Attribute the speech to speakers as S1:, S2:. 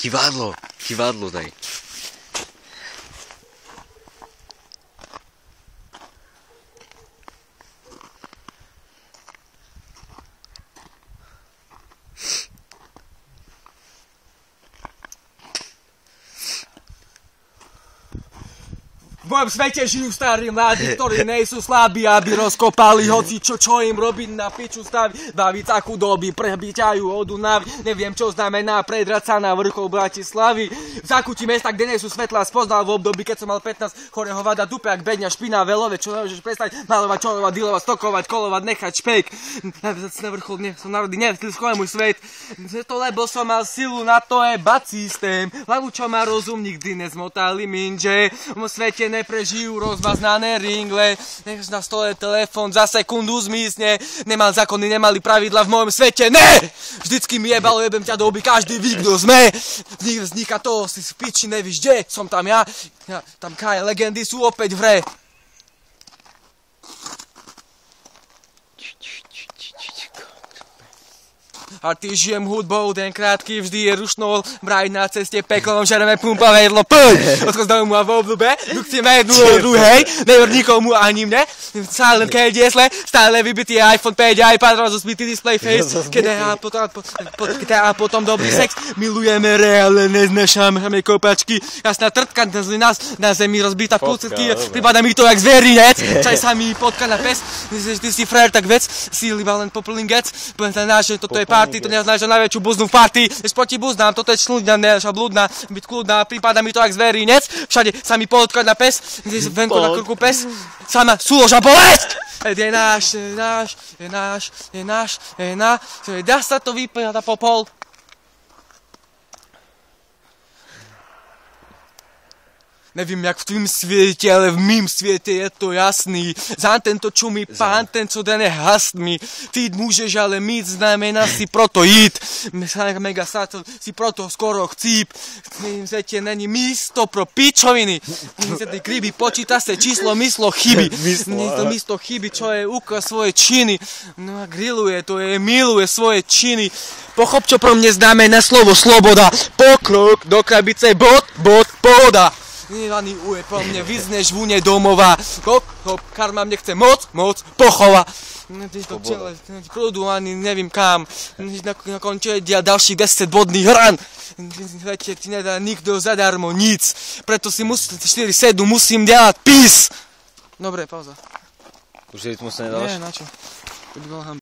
S1: Kivadlo daj.
S2: V mojom svete žijú starí mladí, ktorí nejsú slabí, aby rozkopali hoci čo im robiť na piču staví. Baviť sa chudoby, prebyťajú od Dunavy, neviem čo znamená predrať sa na vrchol Bratislavy. V zákutí mesta, kde nie sú svetlá, spoznal v období, keď som mal 15, chorého vada dupe, ak bedňa, špina, velové, čo nemôžeš prestať malovať, čorovať, dilovať, stokovať, kolovať, nechať špejk. Na vrchol, nie, som narodný, nevtliskol môj svet. To lebo som mal silu, na to je bad systém. Hlavu, čo má rozum, nikdy nezmotali minže. V mojom svete neprežijú rozmaznané ringle, nech na stole telefón za sekundu zmizne, nemal zákony, nemali pravidla v mojom svete, ne! Vždycky mi jebalo, jebem ťa do oby, každý ví, kto sme. Vzniká to, si v piči, nevíš, kde som tam ja, tam kaj, legendy sú opäť v hre. A ty žijem hudbou, ten krátky vždy je rušnol, braj na ceste peklom, žereme pumpavé jedlo, poď! Odchod z domu a v obľúbe, duktíme jednu o druhej, nevr nikomu ani mne, stále keď jesle, stále vybitý iPhone 5, iPad, rozosbitý display face, keď a potom dobrý sex, milujeme reálne, neznašame kopačky, jasná trtka nás na zemi rozbitá v kúcecky, prípada mi to jak zverinec, čaj sa mi potka na pes, ty si frajer, tak vec, si iba len populingec, poviem sa náš, že toto je party, to neznáš najväčšiu buznú v party, než proti buznám, toto je člúďa, neža blúdna, byť kľudná, prípada mi to jak zverinec, všade sa mi potkať na pes, venku na krku pes, sama súloža bolesť! Je náš, dá sa to vypínať na popol. Nevím, jak v tvým svete, ale v mým svete je to jasný. Za tento čumí pán, ten, co den je hastný. Ty môžeš, ale mít znamená si proto jít. Mega sato, si proto skoro chcíp. V tvým svete není místo pro pičoviny. Ty kryby, počíta se číslo, myslo, chyby. To místo chyby, čo je ukaz svoje činy. No a grilluje, to je miluje svoje činy. Pochop, čo pro mne znamená slovo sloboda. Pokrok do krabice, pohoda. Nevaný uje po mne, vyzneš vúne domova. Hop, karma mne chce moc, pochova. To čele, kľudu ani nevím kam. Na konče dia ďalší 10 bodný hran. Svete ti nedá nikto zadarmo nic. Preto si 4-7 musím delať pís. Dobre, pauza.
S1: Už rytmus nedáš?
S2: Nie, načo?